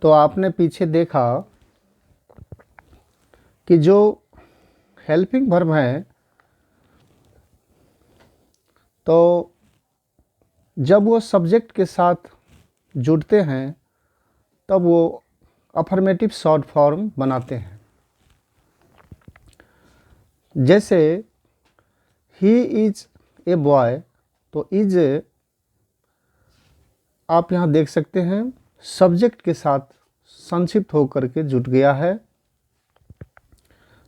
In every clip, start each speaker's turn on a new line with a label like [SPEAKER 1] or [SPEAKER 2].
[SPEAKER 1] तो आपने पीछे देखा कि जो हेल्पिंग वर्ब है तो जब वो सब्जेक्ट के साथ जुड़ते हैं तब वो अफर्मेटिव शॉर्ट फॉर्म बनाते हैं। जैसे ही इज ए बॉय, तो इज आप यहाँ देख सकते हैं सब्जेक्ट के साथ संक्षिप्त होकर के जुट गया है।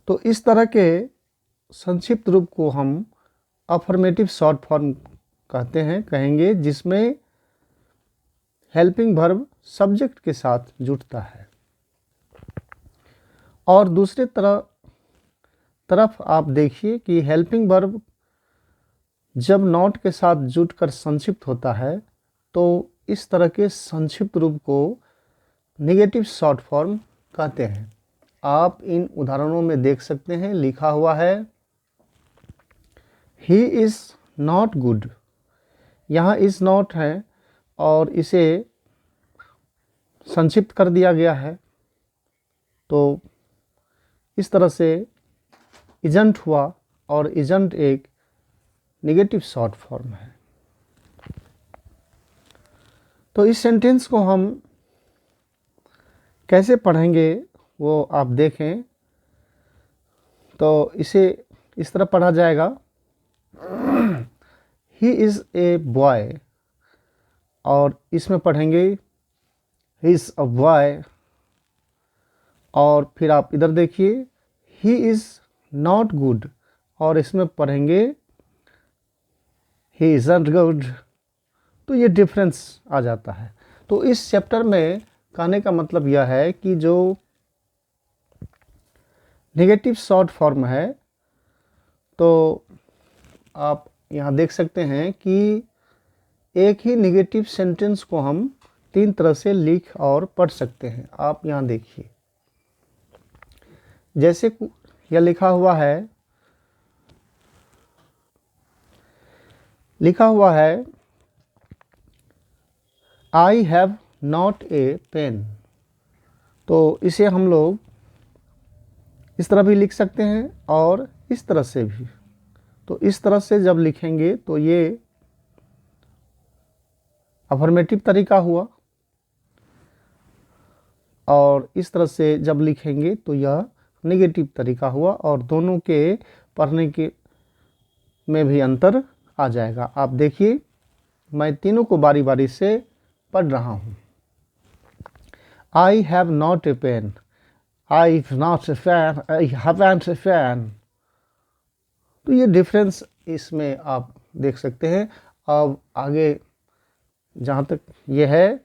[SPEAKER 1] तो इस तरह के संक्षिप्त रूप को हम अफर्मेटिव शॉर्ट फॉर्म कहेंगे जिसमें हेल्पिंग वर्ब सब्जेक्ट के साथ जुटता है। और दूसरे तरफ आप देखिए कि हेल्पिंग वर्ब जब नॉट के साथ जुटकर संक्षिप्त होता है तो इस तरह के संक्षिप्त रूप को नेगेटिव शॉर्ट फॉर्म कहते हैं। आप इन उदाहरणों में देख सकते हैं, लिखा हुआ है ही इज़ नॉट गुड। यहाँ इज़ नॉट है और इसे संक्षिप्त कर दिया गया है, तो इस तरह से इजंट हुआ और इजंट एक नेगेटिव शॉर्ट फॉर्म है। तो इस सेंटेंस को हम कैसे पढ़ेंगे वो आप देखें। तो इसे इस तरह पढ़ा जाएगा ही इज़ ए बॉय, और इसमें पढ़ेंगे ही इज़ अ बॉय। और फिर आप इधर देखिए ही इज़ नॉट गुड, और इसमें पढ़ेंगे ही इज़न्ट गुड। तो ये डिफरेंस आ जाता है। तो इस चैप्टर में कहने का मतलब यह है कि जो नेगेटिव शॉर्ट फॉर्म है, तो आप यहाँ देख सकते हैं कि एक ही नेगेटिव सेंटेंस को हम 3 तरह से लिख और पढ़ सकते हैं। आप यहाँ देखिए, जैसे यह लिखा हुआ है I have not a pen. तो इसे हम लोग इस तरह भी लिख सकते हैं और इस तरह से भी। तो इस तरह से जब लिखेंगे तो ये अफर्मेटिव तरीका हुआ, और इस तरह से जब लिखेंगे तो यह नेगेटिव तरीका हुआ, और दोनों के पढ़ने के में भी अंतर आ जाएगा। आप देखिए, मैं तीनों को बारी बारी से पढ़ रहा हूँ। I have not a pen, I have not a fan, I haven't a fan. तो ये डिफरेंस इसमें आप देख सकते हैं। अब आगे जहाँ तक ये है,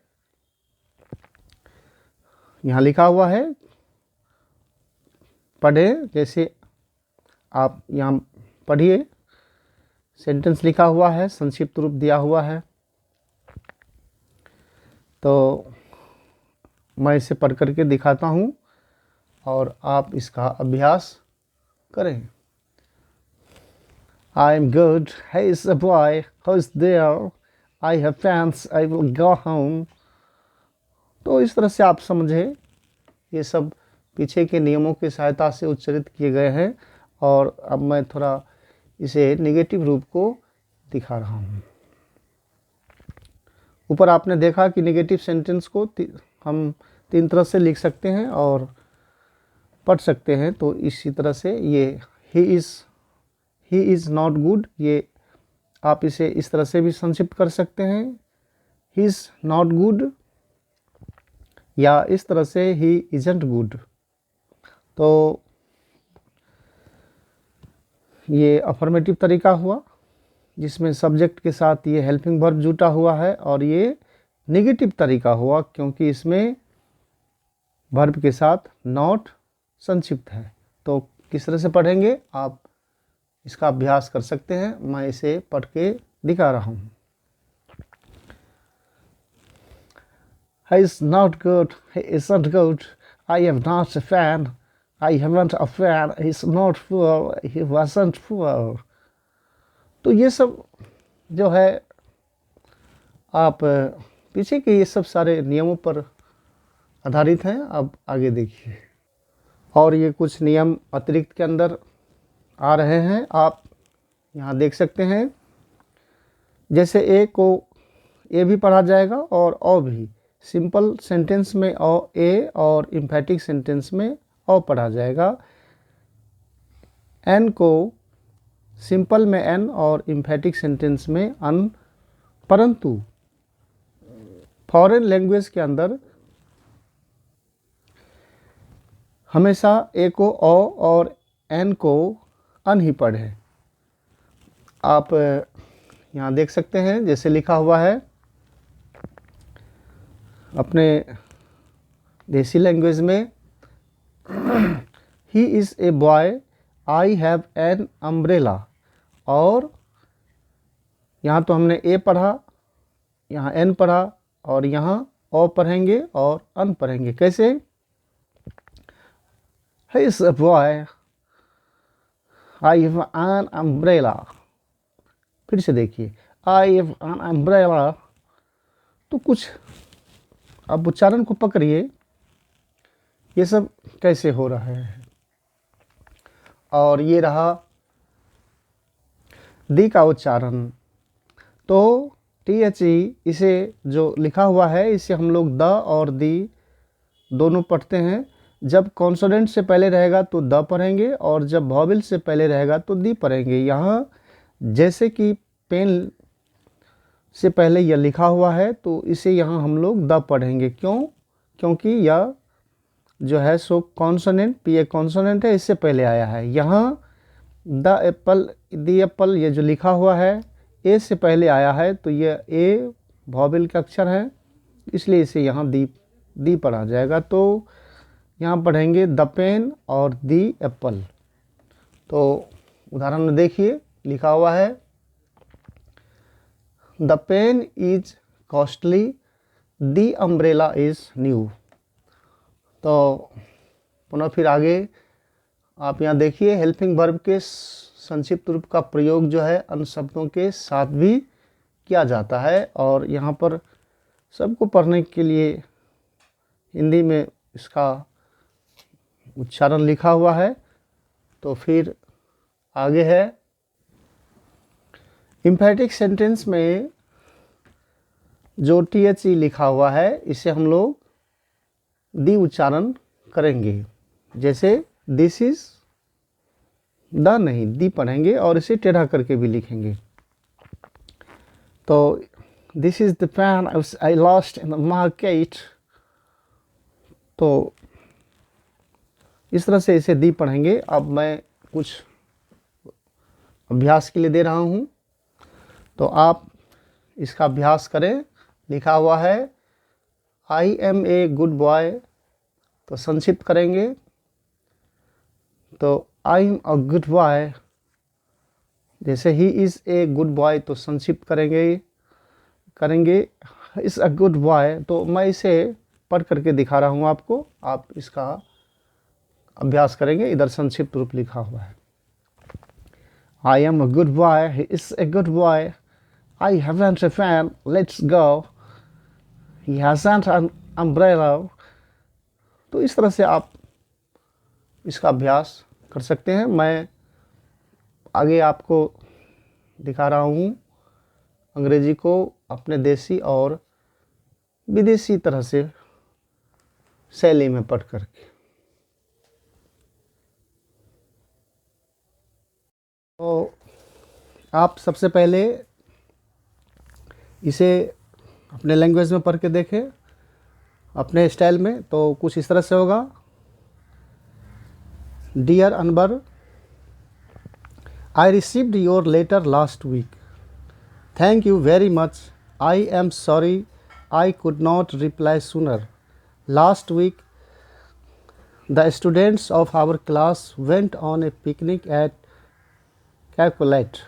[SPEAKER 1] यहाँ लिखा हुआ है, पढ़ें। जैसे आप यहाँ पढ़िए, सेंटेंस लिखा हुआ है, संक्षिप्त रूप दिया हुआ है। तो मैं इसे पढ़ करके दिखाता हूँ और आप इसका अभ्यास करें। I am good, he is a boy, who is there, I have fans, I will go home। तो इस तरह से आप समझे, ये सब पीछे के नियमों की सहायता से उच्चारित किए गए हैं। और अब मैं थोड़ा इसे नेगेटिव रूप को दिखा रहा हूँ। ऊपर आपने देखा कि नेगेटिव सेंटेंस को हम 3 तरह से लिख सकते हैं और पढ़ सकते हैं। तो इसी तरह से ये ही इज़ नॉट गुड, ये आप इसे इस तरह से भी संक्षिप्त कर सकते हैं, ही इज़ नॉट गुड, या इस तरह से ही इजंट गुड। तो ये अफर्मेटिव तरीका हुआ जिसमें सब्जेक्ट के साथ ये हेल्पिंग वर्ब जुटा हुआ है, और ये नेगेटिव तरीका हुआ क्योंकि इसमें वर्ब के साथ नॉट संक्षिप्त है। तो किस तरह से पढ़ेंगे आप इसका अभ्यास कर सकते हैं। मैं इसे पढ़ के दिखा रहा हूँ। He is not good, he isn't good, I am not a fan, I haven't a fan, he's not poor, he wasn't poor। तो ये सब जो है, आप पीछे के ये सब सारे नियमों पर आधारित हैं। अब आगे देखिए, और ये कुछ नियम अतिरिक्त के अंदर आ रहे हैं, आप यहाँ देख सकते हैं। जैसे ए को ए भी पढ़ा जाएगा और ओ भी। सिंपल सेंटेंस में ओ ए और एम्फेटिक सेंटेंस में ओ पढ़ा जाएगा। एन को सिंपल में एन और एम्फेटिक सेंटेंस में अन। परंतु फॉरेन लैंग्वेज के अंदर हमेशा ए को ओ और एन को अन ही पढ़े। आप यहाँ देख सकते हैं, जैसे लिखा हुआ है अपने देसी लैंग्वेज में, ही is a boy, I have an umbrella. और यहाँ तो हमने ए पढ़ा, यहाँ एन पढ़ा, और यहाँ ओ पढ़ेंगे और अन पढ़ेंगे। कैसे? ही is a boy, I have an umbrella. फिर से देखिए, आई हैव एन अम्ब्रेला। तो कुछ अब उच्चारण को पकड़िए, ये सब कैसे हो रहा है। और ये रहा दी का उच्चारण। तो THE, इसे जो लिखा हुआ है इसे हम लोग द और दी दोनों पढ़ते हैं। जब कॉन्सोनेंट से पहले रहेगा तो द पढ़ेंगे, और जब वॉवेल से पहले रहेगा तो दी पढ़ेंगे। यहाँ जैसे कि पेन से पहले यह लिखा हुआ है तो इसे यहाँ हम लोग द पढ़ेंगे। क्यों? क्योंकि यह जो है सो कॉन्सोनेंट, PA कॉन्सोनेंट है, इससे पहले आया है। यहाँ द एप्पल, दी एप्पल, ये जो लिखा हुआ है ए से पहले आया है, तो यह ए वॉवेल का अक्षर है, इसलिए इसे यहाँ दी पढ़ा जाएगा। तो यहाँ पढ़ेंगे द पेन और दी एप्पल। तो उदाहरण में देखिए, लिखा हुआ है the pen is costly, the umbrella is new. तो पुनः फिर आगे आप यहाँ देखिए, हेल्पिंग वर्ब के संक्षिप्त रूप का प्रयोग जो है अन्य शब्दों के साथ भी किया जाता है। और यहाँ पर सबको पढ़ने के लिए हिंदी में इसका उच्चारण लिखा हुआ है। तो फिर आगे है, एम्फेटिक सेंटेंस में जो THE लिखा हुआ है इसे हम लोग दी उच्चारण करेंगे। जैसे दिस इज द, नहीं दी पढ़ेंगे, और इसे टेढ़ा करके भी लिखेंगे। तो this is the pen I lost in the market. तो इस तरह से इसे दी पढ़ेंगे। अब मैं कुछ अभ्यास के लिए दे रहा हूँ, तो आप इसका अभ्यास करें। लिखा हुआ है I am a good boy, तो संक्षिप्त करेंगे तो I am a good boy. जैसे he is a good boy, तो संक्षिप्त करेंगे इज़ अ गुड बॉय। तो मैं इसे पढ़ करके दिखा रहा हूँ आपको, आप इसका अभ्यास करेंगे। इधर संक्षिप्त रूप लिखा हुआ है, I am a good boy, he is a good boy, I haven't a fan, let's go, he hasn't an umbrella. तो इस तरह से आप इसका अभ्यास कर सकते हैं। मैं आगे आपको दिखा रहा हूँ अंग्रेजी को अपने देसी और विदेशी तरह से शैली में पढ़ करके। तो आप सबसे पहले इसे अपने लैंग्वेज में पढ़ के देखें, अपने स्टाइल में। तो कुछ इस तरह से होगा, dear Anwar, I received your letter last week. Thank you very much. I am sorry I could not reply sooner. Last week, the students of our class went on a picnic at Cacolet.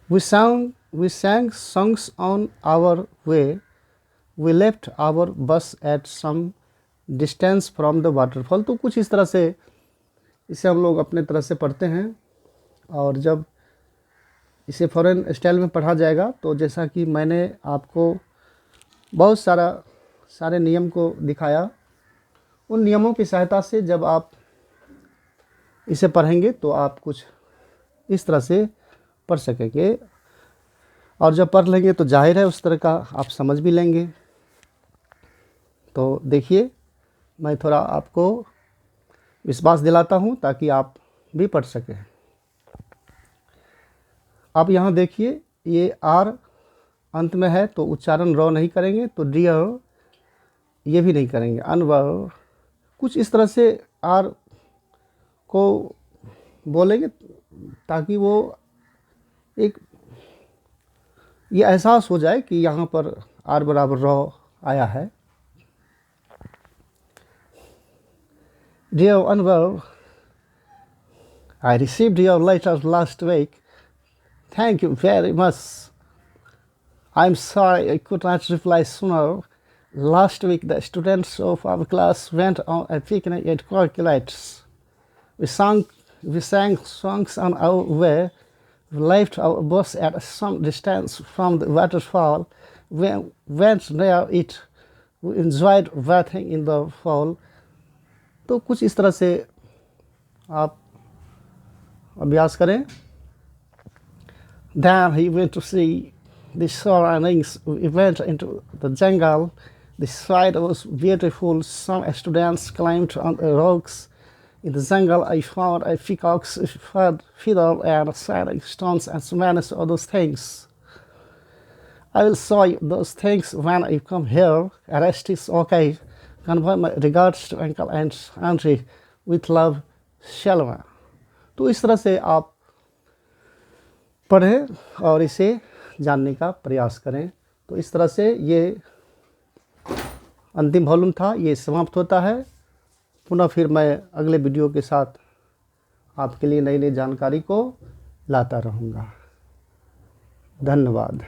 [SPEAKER 1] We sang songs on our way. We left our bus at some distance from the waterfall. तो कुछ इस तरह से इसे हम लोग अपने तरह से पढ़ते हैं। और जब इसे फ़ॉरेन स्टाइल में पढ़ा जाएगा, तो जैसा कि मैंने आपको बहुत सारे नियम को दिखाया। उन नियमों की सहायता से जब आप इसे पढ़ेंगे तो आप कुछ इस तरह से पढ़ सकेंगे, और जब पढ़ लेंगे तो जाहिर है उस तरह का आप समझ भी लेंगे। तो देखिए, मैं थोड़ा आपको विश्वास दिलाता हूँ ताकि आप भी पढ़ सकें। आप यहाँ देखिए, ये आर अंत में है तो उच्चारण र नहीं करेंगे, तो डियर ये भी नहीं करेंगे, अनवर कुछ इस तरह से आर को बोलेंगे ताकि वो एक ये एहसास हो जाए कि यहाँ पर आर बराबर र आया है। Dear Anwar, I received your letter last week. Thank you very much. I'm sorry I could not reply sooner. Last week, the students of our class went on a picnic at Corkulates. We sang songs on our way. We left our bus at some distance from the waterfall. We went near it. We enjoyed bathing in the fall. तो कुछ इस तरह से आप अभ्यास करें। Then he went to see the surroundings. We went into the jungle. The sight was beautiful. Some students climbed on the rocks. In the jungle, I found a peacock's feather and shining stones and many other things. I will show you those things when I come here. Rest is okay. Convey my regards to uncle and auntie. With love, Shalma. तो इस तरह से आप पढ़ें और इसे जानने का प्रयास करें। तो इस तरह से ये अंतिम वॉल्यूम था, ये समाप्त होता है। पुनः फिर मैं अगले वीडियो के साथ आपके लिए नई नई जानकारी को लाता रहूँगा। धन्यवाद।